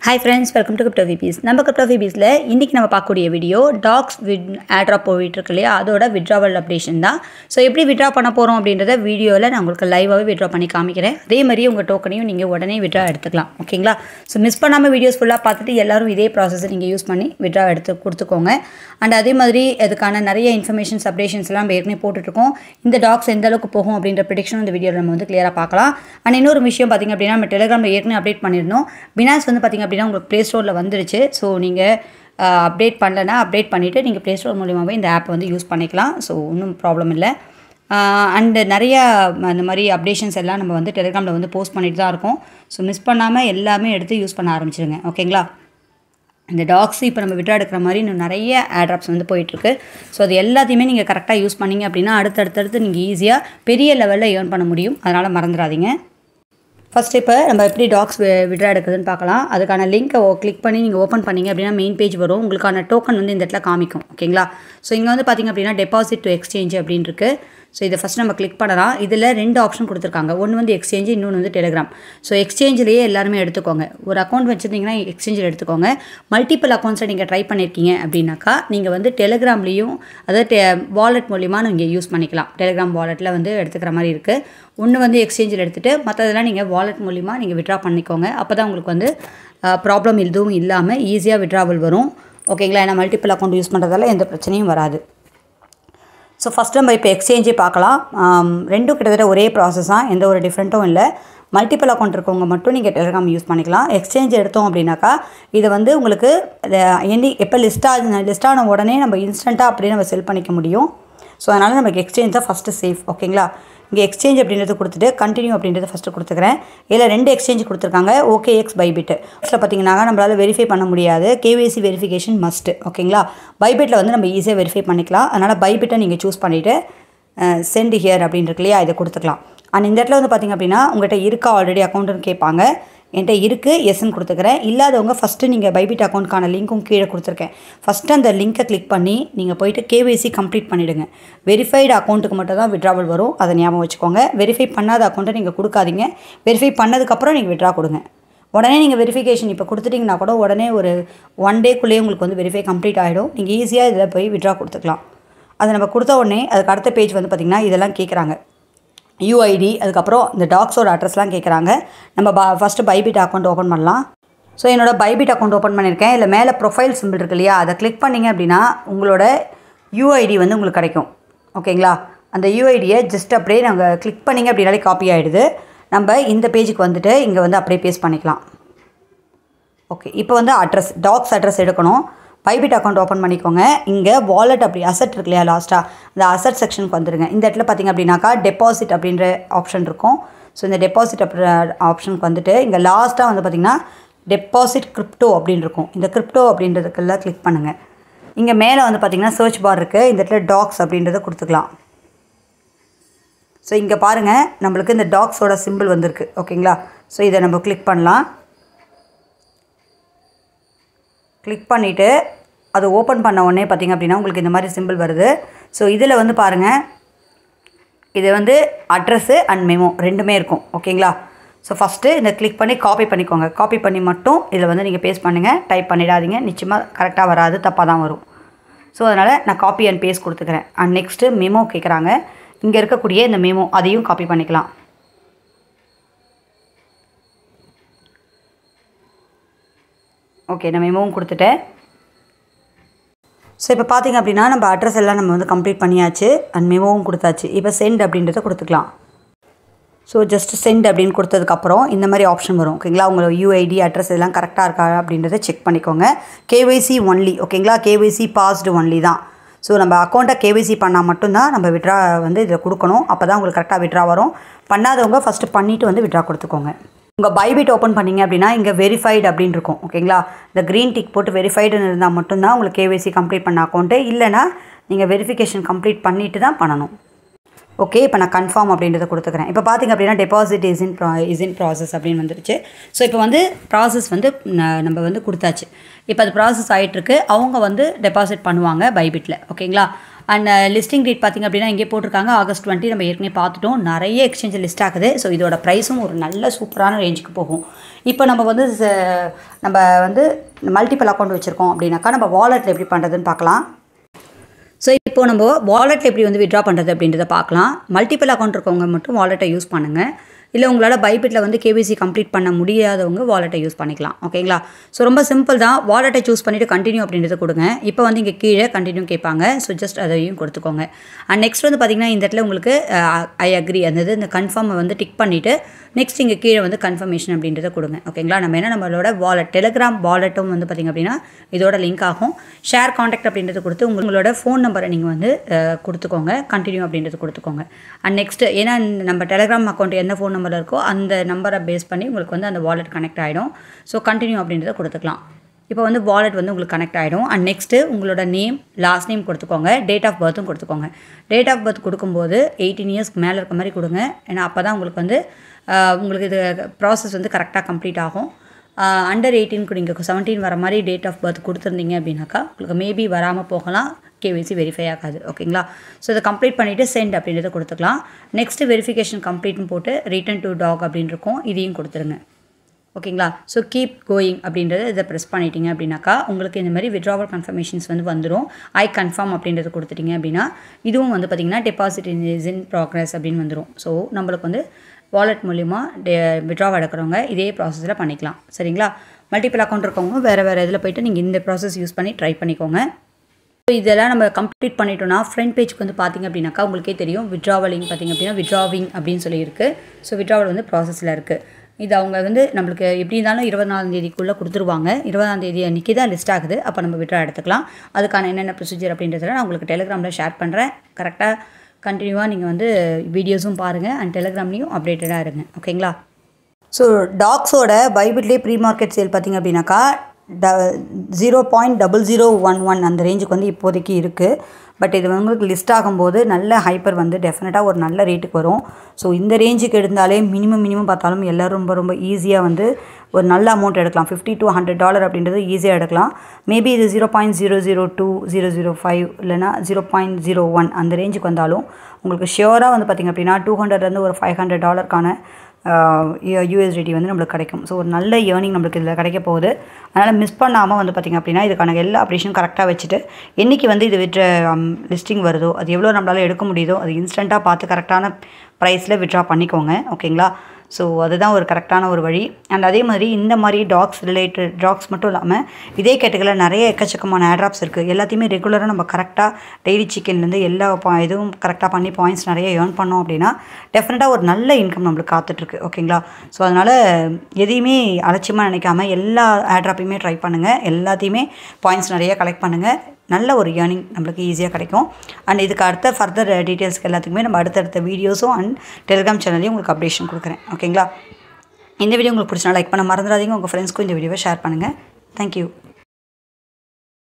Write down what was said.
Hi friends, welcome to Crypto VPs. நம்ம Crypto VPsல இன்னைக்கு நம்ம பார்க்கக்கூடிய வீடியோ டாக்ஸ் airdrop போயிட்டு இருக்கு இல்லையா, அதோட withdrawal அப்டேஷன் தான். ஸோ எப்படி வித்ட்ரா பண்ண போகிறோம் அப்படின்றத வீடியோவில் நான் உங்களுக்கு லைவாகவே வித்ட்ரா பண்ணி காமிக்கிறேன். அதே மாதிரி உங்கள் டோக்கனையும் நீங்கள் உடனே வித்ட்ரா எடுத்துக்கலாம். ஓகேங்களா? ஸோ மிஸ் பண்ணாமல் வீடியோஸ் ஃபுல்லாக பார்த்துட்டு எல்லாரும் இதே ப்ராசஸை நீங்கள் யூஸ் பண்ணி வித்ட்ரா எடுத்து கொடுத்துக்கோங்க. அண்ட் அதே மாதிரி அதுக்கான நிறைய இன்ஃபர்மேஷன்ஸ் அப்டேஷன்ஸ்லாம் நம்ம ஏற்கனவே போட்டுட்ருக்கோம். இந்த டாக்ஸ் எந்த அளவுக்கு போகும் அப்படின்ற ப்ரெடிக்ஷன் இந்த வீடியோவில் நம்ம வந்து கிளியராக பார்க்கலாம். அண்ட் இன்னொரு விஷயம் பார்த்திங்க அப்படின்னா, நம்ம டெலிகிராமில் ஏற்கனவே அப்டேட் பண்ணியிருந்தோம். பினான்ஸ் வந்து பார்த்திங்க அப்படின்னா உங்களுக்கு ப்ளே ஸ்டோரில் வந்துருச்சு. ஸோ நீங்கள் அப்டேட் பண்ணலைன்னா அப்டேட் பண்ணிவிட்டு நீங்கள் ப்ளே ஸ்டோர் மூலியமாகவே இந்த ஆப்பை வந்து யூஸ் பண்ணிக்கலாம். ஸோ ஒன்றும் ப்ராப்ளம் இல்லை. அண்டு நிறையா அந்த மாதிரி அப்டேஷன்ஸ் எல்லாம் நம்ம வந்து டெலிகிராமில் வந்து போஸ்ட் பண்ணிட்டு தான் இருக்கோம். ஸோ மிஸ் பண்ணாமல் எல்லாமே எடுத்து யூஸ் பண்ண ஆரம்பிச்சிடுங்க. ஓகேங்களா? இந்த டாக்ஸ் இப்போ நம்ம விட்ரா எடுக்கிற மாதிரி இன்னும் நிறைய ஆட்ராப்ஸ் வந்து போயிட்டுருக்கு. ஸோ அது எல்லாத்தையுமே நீங்கள் கரெக்டாக யூஸ் பண்ணிங்க அப்படின்னா அடுத்தடுத்து நீங்கள் ஈஸியாக பெரிய லெவலில் ஏர்ன் பண்ண முடியும். அதனால் மறந்துடாதீங்க. ஃபஸ்ட்டு இப்போ நம்ம எப்படி டாக்ஸ் விட்ரா எடுக்குதுன்னு பார்க்கலாம். அதுக்கான லிங்க்கை கிளிக் பண்ணி நீங்கள் ஓப்பன் பண்ணிங்க அப்படின்னா மெயின் பேஜ் வரும். உங்களுக்கான டோக்கன் வந்து இந்த இடத்துல காமிக்கும். ஓகேங்களா? ஸோ இங்கே வந்து பார்த்திங்க அப்படின்னா டெபாசிட் டு எக்ஸ்சேஞ்ச் அப்படின்னு இருக்குது. ஸோ இதை ஃபஸ்ட் நம்ம கிளிக் பண்ணலாம். இதில் 2 ஆப்ஷன் கொடுத்துருக்காங்க. ஒன்று வந்து எக்ஸ்சேஞ்சு, இன்னொன்று வந்து டெலிகிராம். ஸோ எக்ஸ்சேஞ்சிலேயே எல்லாருமே எடுத்துக்கோங்க. ஒரு அக்கௌண்ட் வச்சுருந்தீங்கன்னா எக்ஸ்சேஞ்சில் எடுத்துக்கோங்க. மல்டிபிள் அக்கௌண்ட்ஸை நீங்கள் ட்ரை பண்ணியிருக்கீங்க அப்படின்னாக்கா நீங்கள் வந்து டெலிகிராம்லேயும் அதாவது வாலெட் மூலிமா நீங்கள் யூஸ் பண்ணிக்கலாம். டெலிகிராம் வாலெட்டில் வந்து எடுத்துக்கிற மாதிரி இருக்குது. ஒன்று வந்து எக்ஸ்சேஞ்சில் எடுத்துகிட்டு மற்றதெல்லாம் நீங்கள் வாலெட் மூலிமா நீங்கள் விட்ரா பண்ணிக்கோங்க. அப்போ தான் உங்களுக்கு வந்து ப்ராப்ளம் எதுவும் இல்லாமல் ஈஸியாக விட்ராவல் வரும். ஓகேங்களா? ஏன்னா மல்டிபிள் அக்கௌண்ட் யூஸ் பண்ணுறதால எந்த பிரச்சனையும் வராது. ஸோ ஃபஸ்ட் நம்ம இப்போ எக்ஸ்சேஞ்சே பார்க்கலாம். ரெண்டும் கிட்டத்தட்ட ஒரே ப்ராசஸ் தான், எந்த ஒரு டிஃப்ரெண்ட்டும் இல்லை. மல்டிபிள் அக்கௌண்ட் இருக்கவங்க மட்டும் நீங்கள் டெலிகிராம் யூஸ் பண்ணிக்கலாம். எக்ஸ்சேஞ்ச் எடுத்தோம் அப்படின்னாக்கா இதை வந்து உங்களுக்கு எப்போ லிஸ்ட்டான உடனே நம்ம இன்ஸ்டண்ட்டாக அப்படியே நம்ம செல் பண்ணிக்க முடியும். ஸோ அதனால் நமக்கு எக்ஸ்சேஞ்ச் தான் ஃபஸ்ட்டு சேஃப். ஓகேங்களா? இங்கே எக்ஸ்சேஞ்ச் அப்படின்றது கொடுத்துட்டு கண்டினியூ அப்படின்றத ஃபஸ்ட்டு கொடுத்துக்கிறேன். இதில் 2 எக்ஸ்சேஞ்ச் கொடுத்துருக்காங்க. OKX Bybit. ஃபஸ்ட்டில் பார்த்திங்கன்னா நம்மளால் வெரிஃபை பண்ண முடியாது. KYC verification must. ஓகேங்களா? பைபிட்டில் வந்து நம்ம ஈஸியாக வெரிஃபை பண்ணிக்கலாம். அதனால் பைபிட்டை நீங்கள் சூஸ் பண்ணிவிட்டு சென்ட் ஹியர் அப்படின்னு இருக்கு இல்லையா, இதை கொடுத்துக்கலாம். அண்ட் இந்த இடத்துல வந்து பார்த்திங்க அப்படின்னா உங்கள்கிட்ட இருக்கா ஆல்ரெடி அக்கௌண்ட்டுன்னு கேட்பாங்க. என்கிட்ட இருக்குது, எஸ்ன்னு கொடுத்துக்கிறேன். இல்லாதவங்க ஃபஸ்ட்டு நீங்கள் பைபிட் அக்கௌண்ட்க்கான லிங்க்கும் கீழே கொடுத்துருக்கேன். ஃபஸ்ட்டு அந்த லிங்க்கை கிளிக் பண்ணி நீங்கள் போய்ட்டு KYC கம்ப்ளீட் பண்ணிவிடுங்க. வெரிஃபைடு அக்கௌண்ட்டுக்கு மட்டும் தான் விட்ராவல் வரும். அதை ஞாபகம் வச்சுக்கோங்க. வெரிஃபை பண்ணாத அக்கௌண்ட்டை நீங்கள் கொடுக்காதீங்க. வெரிஃபை பண்ணதுக்கப்புறம் நீங்கள் விட்ரா கொடுங்க. உடனே நீங்கள் வெரிஃபிகேஷன் இப்போ கொடுத்துட்டிங்கன்னா கூட உடனே ஒரு 1 டேக்குள்ளேயே உங்களுக்கு வந்து வெரிஃபை கம்ப்ளீட் ஆகிடும். நீங்கள் ஈஸியாக இதில் போய் விட்ரா கொடுத்துக்கலாம். அதை நம்ம கொடுத்த உடனே அதுக்கு அடுத்த பேஜ் வந்து பார்த்திங்கன்னா இதெல்லாம் கேட்குறாங்க. UID, அதுக்கப்புறம் இந்த டாக்ஸோட அட்ரஸ்லாம் கேட்குறாங்க. நம்ம ஃபஸ்ட்டு பைபிட் அக்கௌண்ட் ஓப்பன் பண்ணலாம். ஸோ என்னோடய பைபிட் அக்கௌண்ட் ஓப்பன் பண்ணியிருக்கேன். இல்லை மேலே ப்ரொஃபைல் சிம்பிள் இருக்கு இல்லையா, அதை கிளிக் பண்ணிங்க அப்படின்னா உங்களோட UID வந்து உங்களுக்கு கிடைக்கும். ஓகேங்களா? அந்த UIDயை ஜஸ்ட் அப்படியே நாங்கள் கிளிக் பண்ணிங்க அப்படின்னாலே காப்பி ஆகிடுது. நம்ம இந்த பேஜுக்கு வந்துட்டு இங்கே வந்து அப்படியே பேஸ்ட் பண்ணிக்கலாம். ஓகே, இப்போ வந்து டாக்ஸ் அட்ரஸ் எடுக்கணும். பைபிட் அக்கௌண்ட் ஓப்பன் பண்ணிக்கோங்க. இங்கே வாலெட் அப்படி அசட் இருக்கு இல்லையா, லாஸ்ட்டாக அந்த அசட் செக்ஷனுக்கு வந்துடுங்க. இந்த இடத்துல பார்த்திங்க அப்படின்னாக்கா டெபாசிட் அப்படின்ற ஆப்ஷன் இருக்கும். ஸோ இந்த டெபாசிட் ஆப்ஷனுக்கு வந்துட்டு இங்கே லாஸ்ட்டாக வந்து பார்த்திங்கன்னா டெபாசிட் கிரிப்டோ அப்படின்னு இருக்கும். இந்த கிரிப்டோ அப்படின்றதுக்கெல்லாம் கிளிக் பண்ணுங்கள். இங்கே மேலே வந்து பார்த்திங்கன்னா சர்ச் பார் இருக்குது. இந்த இடத்துல டாக்ஸ் அப்படின்றத கொடுத்துக்கலாம். ஸோ இங்கே பாருங்கள், நம்மளுக்கு இந்த டாக்ஸோட சிம்பிள் வந்திருக்கு. ஓகேங்களா? ஸோ இதை நம்ம கிளிக் பண்ணலாம். கிளிக் பண்ணிவிட்டு அது ஓப்பன் பண்ண உடனே பார்த்திங்க அப்படின்னா உங்களுக்கு இந்த மாதிரி சிம்பிள் வருது. ஸோ இதில் வந்து பாருங்கள், இது வந்து அட்ரஸ்ஸு அண்ட் மெமோ ரெண்டுமே இருக்கும். ஓகேங்களா? ஸோ ஃபஸ்ட்டு இந்த கிளிக் பண்ணி காப்பி பண்ணிக்கோங்க. காப்பி பண்ணி மட்டும் இதில் வந்து நீங்கள் பேஸ்ட் பண்ணுங்கள். டைப் பண்ணிடாதீங்க, நிச்சயமாக கரெக்டாக வராது, தப்பாக தான் வரும். ஸோ அதனால் நான் காப்பி அண்ட் பேஸ்ட் கொடுத்துக்கிறேன். அண்ட் நெக்ஸ்ட்டு மெமோ கேட்குறாங்க. இங்கே இருக்கக்கூடிய இந்த மெமோ அதையும் காப்பி பண்ணிக்கலாம். ஓகே, நான் மெமோவும் கொடுத்துட்டேன். ஸோ இப்போ பார்த்திங்க அப்படின்னா நம்ம அட்ரஸ் எல்லாம் நம்ம வந்து கம்ப்ளீட் பண்ணியாச்சு. அண்ட் மெமோவும் கொடுத்தாச்சு. இப்போ சென்ட் அப்படின்றத கொடுத்துக்கலாம். ஸோ ஜஸ்ட் சென்ட் அப்படின்னு கொடுத்ததுக்கப்புறம் இந்த மாதிரி ஆப்ஷன் வரும். ஓகேங்களா? உங்களோட UID அட்ரஸ் எல்லாம் கரெக்டாக இருக்கா அப்படின்றத செக் பண்ணிக்கோங்க. KYC only. ஓகேங்களா? KYC பாஸ்டு ஒன்லி தான். ஸோ நம்ம அக்கௌண்ட்டை KYC பண்ணால் மட்டும்தான் நம்ம விட்ரா வந்து இதில் கொடுக்கணும். அப்போ தான் உங்களுக்கு கரெக்டாக விட்ரா வரும். பண்ணாதவங்க ஃபஸ்ட்டு பண்ணிவிட்டு வந்து விட்ரா கொடுத்துக்கோங்க. உங்கள் பைபிட் ஓப்பன் பண்ணிங்க அப்படின்னா இங்கே வெரிஃபைடு அப்படின்னு இருக்கும். ஓகேங்களா? இந்த க்ரீன் டிக் போட்டு வெரிஃபைடுன்னு இருந்தால் மட்டும்தான் உங்களுக்கு KYC கம்ப்ளீட் பண்ண அக்கௌண்ட்டு. இல்லைனா நீங்கள் வெரிஃபிகேஷன் கம்ப்ளீட் பண்ணிவிட்டு தான் பண்ணணும். ஓகே, இப்போ நான் கன்ஃபார்ம் அப்படின்றத கொடுத்துக்கிறேன். இப்போ பார்த்திங்க அப்படின்னா டெபாசிட் இஸ் இன் ப்ராசஸ் அப்படின்னு வந்துருச்சு. ஸோ இப்போ வந்து ப்ராசஸ் வந்து நம்ம வந்து கொடுத்தாச்சு. இப்போ அது ப்ராசஸ் ஆகிட்டுருக்கு. அவங்க வந்து டெபாசிட் பண்ணுவாங்க பைபிட்டில். ஓகேங்களா? அண்ட் லிஸ்டிங் டேட் பார்த்திங்க அப்படின்னா இங்கே போட்டிருக்காங்க ஆகஸ்ட் 20 நம்ம ஏற்கனவே பார்த்துட்டோம். நிறைய எக்ஸ்சேஞ்சில் லிஸ்ட் ஆகுது. ஸோ இதோட ப்ரைஸும் ஒரு நல்ல சூப்பரான ரேஞ்சுக்கு போகும். இப்போ நம்ம வந்து மல்டிபிள் அக்கௌண்ட் வச்சுருக்கோம் அப்படின்னாக்கா நம்ம வாலெட்டில் எப்படி பண்ணுறதுன்னு பார்க்கலாம். ஸோ இப்போது நம்ம வாலெட்டில் எப்படி வந்து விட்ரா பண்ணுறது அப்படின்றத பார்க்கலாம். மல்டிபிள் அக்கௌண்ட் இருக்கவங்க மட்டும் வாலெட்டை யூஸ் பண்ணுங்கள். இல்லை உங்களால் பைபிட்டில் வந்து கேபிசி கம்ப்ளீட் பண்ண முடியாதவங்க வாலெட்டை யூஸ் பண்ணிக்கலாம். ஓகேங்களா? ஸோ ரொம்ப சிம்பிள் தான். வாலெட்டை சூஸ் பண்ணிவிட்டு கண்டினியூ அப்படின்றத கொடுங்க. இப்போ வந்து இங்கே கீழே கண்டினியூ கேட்பாங்க. ஸோ ஜஸ்ட் அதையும் கொடுத்துக்கோங்க. அண்ட் நெக்ஸ்ட் வந்து பார்த்திங்கன்னா இந்த இடத்துல உங்களுக்கு ஐ அக்ரி இந்த கன்ஃபார்மை வந்து டிக் பண்ணிவிட்டு நெக்ஸ்ட் இங்கே கீழே வந்து கன்ஃபர்மேஷன் அப்படின்றத கொடுங்க. ஓகேங்களா? நம்மளோட வாலெட் டெலிகிராம் வாலெட்டும் வந்து பார்த்திங்க அப்படின்னா இதோட லிங்க் ஆகும். ஷேர் காண்டாக்ட் அப்படின்றத கொடுத்து உங்களோட ஃபோன் நம்பரை நீங்கள் வந்து கொடுத்துக்கோங்க. கண்டினியூ அப்படின்றது கொடுத்துக்கோங்க. அண்ட் நெக்ஸ்ட் ஏன்னா நம்ம டெலிகிராம் அக்கௌண்ட் என்ன ஃபோன் நம்பர் இருக்கோ அந்த நம்பரை பேஸ் பண்ணி உங்களுக்கு வந்து அந்த வாலெட் கனெக்ட் ஆகிடும். ஸோ கண்டினியூ அப்படின்றத கொடுத்துக்கலாம். இப்போ வந்து வாலெட் வந்து உங்களுக்கு கனெக்ட் ஆகிடும். அண்ட் நெக்ஸ்ட்டு உங்களோட நேம் லாஸ்ட் நேம் கொடுத்துக்கோங்க. டேட் ஆஃப் பர்த்தும் கொடுத்துக்கோங்க. டேட் ஆஃப் பர்த் கொடுக்கும்போது 18 இயர்ஸ்க்கு மேலே இருக்க மாதிரி கொடுங்க. ஏன்னா அப்போ தான் உங்களுக்கு வந்து உங்களுக்கு இது ப்ராசஸ் வந்து கரெக்டாக கம்ப்ளீட் ஆகும். அண்டர் 18க்கு நீங்கள் 17 வர மாதிரி டேட் ஆஃப் பர்த் கொடுத்துருந்தீங்க அப்படின்னாக்கா உங்களுக்கு மேபி வராமல் போகலாம். கேவிசி வெரிஃபை ஆகாது. ஓகேங்களா? ஸோ இதை கம்ப்ளீட் பண்ணிவிட்டு சென்ட் அப்படின்றத கொடுத்துக்கலாம். நெக்ஸ்ட்டு வெரிஃபிகேஷன் கம்ப்ளீட்னு போட்டு ரிட்டன் டு டாக் அப்படின்னு இருக்கும். இதையும் கொடுத்துருங்க. ஓகேங்களா? ஸோ கீப் கோயிங் அப்படின்றத இதை ப்ரெஸ் பண்ணிட்டீங்க அப்படின்னாக்கா உங்களுக்கு இந்த மாதிரி விட்ராவல் கன்ஃபர்மேஷன்ஸ் வந்து வந்துடும். ஐ கன்ஃபார்ம் அப்படின்றத கொடுத்துட்டிங்க அப்படின்னா இதுவும் வந்து பார்த்திங்கன்னா டெபாசிட் இஸ் இன் ப்ராக்ரஸ் அப்படின்னு வந்துடும். ஸோ நம்மளுக்கு வந்து வாலெட் மூலிமா விட்ராவல் எடுக்கிறவங்க இதே ப்ராசஸில் பண்ணிக்கலாம். சரிங்களா? மல்டிபிள் அக்கௌண்ட் இருக்கவங்க வேறு இதில் போய்ட்டு நீங்கள் இந்த ப்ராசஸ் யூஸ் பண்ணி ட்ரை பண்ணிக்கோங்க. ஸோ இதெல்லாம் நம்ம கம்ப்ளீட் பண்ணிட்டோம்னா ஃப்ரண்ட் பேஜ்க்கு வந்து பார்த்திங்க அப்படின்னாக்கா உங்களுக்கே தெரியும் விட்ராவலிங் பார்த்திங்க அப்படின்னா விட்ராவிங் அப்படின்னு சொல்லியிருக்கு. ஸோ விட்ராவல் வந்து ப்ராசஸில் இருக்குது. இது அவங்க வந்து நம்மளுக்கு எப்படி இருந்தாலும் 24ஆம் தேதிக்குள்ளே கொடுத்துருவாங்க. 20ஆம் தேதி அன்றைக்கி தான் லிஸ்ட் ஆகுது. அப்போ நம்ம விட்ரா எடுத்துக்கலாம். அதுக்கான என்னென்ன ப்ரொசீஜர் அப்படின்றத நான் உங்களுக்கு டெலிகிராமில் ஷேர் பண்ணுறேன். கரெக்டாக கண்டினியூவாக நீங்கள் வந்து வீடியோஸும் பாருங்கள் அண்ட் டெலிகிராம்லேயும் அப்டேட்டடாக இருங்க. ஓகேங்களா? ஸோ டாக்ஸோட பைபிட்லேயே ப்ரீ மார்க்கெட் சேல் பார்த்திங்க அப்படின்னாக்கா 0.0011 அந்த ரேஞ்சுக்கு வந்து இப்போதைக்கு இருக்குது. பட் இது உங்களுக்கு லிஸ்ட் ஆகும்போது நல்ல ஹைப்பர் வந்து டெஃபினட்டாக ஒரு நல்ல ரேட்டுக்கு வரும். ஸோ இந்த ரேஞ்சுக்கு எடுத்தாலே மினிமம் பார்த்தாலும் எல்லோரும் ரொம்ப ஈஸியாக வந்து ஒரு நல்ல அமௌண்ட் எடுக்கலாம். $50 to $100 அப்படின்றது ஈஸியாக எடுக்கலாம். மேபி இது 0.002 005 இல்லைனா 0.01 அந்த ரேஞ்சுக்கு வந்தாலும் உங்களுக்கு ஷியோராக வந்து பார்த்திங்க அப்படின்னா $200 ஒரு $500 USDT வந்து நம்மளுக்கு கிடைக்கும். ஸோ ஒரு நல்ல ஏர்னிங் நம்மளுக்கு இதில் கிடைக்க போகுது. அதனால் மிஸ் பண்ணாமல் வந்து பார்த்திங்க அப்படின்னா இதுக்கான எல்லா ஆப்ரேஷனும் கரெக்டாக வச்சுட்டு என்றைக்கு வந்து இது விட்ற லிஸ்டிங் வருதோ அது எவ்வளோ நம்மளால் எடுக்க முடியுதோ அது இன்ஸ்டண்ட்டாக பார்த்து கரெக்டான ப்ரைஸில் விட்ரா பண்ணிக்கோங்க. ஓகேங்களா? ஸோ அதுதான் ஒரு கரெக்டான ஒரு வழி. அண்ட் அதே மாதிரி இந்த மாதிரி டாக்ஸ் மட்டும் இல்லாமல் இதே கேட்டகரியில் நிறைய எக்கச்சக்கமான ஏர்ட்ராப்ஸ் இருக்குது. எல்லாத்தையுமே ரெகுலராக நம்ம கரெக்டாக டெய்லி சிக்கன்லேருந்து எல்லா இதுவும் கரெக்டாக பண்ணி பாயிண்ட்ஸ் நிறைய ஏர்ன் பண்ணோம் அப்படின்னா டெஃபினட்டாக ஒரு நல்ல இன்கம் நம்மளுக்கு காத்துட்ருக்கு. ஓகேங்களா? ஸோ அதனால் எதையுமே அலட்சியமாக நினைக்காம எல்லா ஏர்ட்ராப்பையுமே ட்ரை பண்ணுங்கள். எல்லாத்தையுமே பாயிண்ட்ஸ் நிறைய கலெக்ட் பண்ணுங்கள். நல்ல ஒரு ஏர்னிங் நம்மளுக்கு ஈஸியாக கிடைக்கும். அண்ட் இதுக்கு அடுத்த ஃபர்தர் டீட்டெயில்ஸ்க்கு எல்லாத்துக்குமே நம்ம அடுத்தடுத்த வீடியோஸும் அண்ட் டெலிகிராம் சேனல்லையும் உங்களுக்கு அப்டேஷன் கொடுக்குறேன். ஓகேங்களா? இந்த வீடியோ உங்களுக்கு பிடிச்சா லைக் பண்ண மறந்துடாதீங்க. உங்கள் ஃப்ரெண்ட்ஸ்க்கும் இந்த வீடியோவை ஷேர் பண்ணுங்கள். தேங்க்யூ.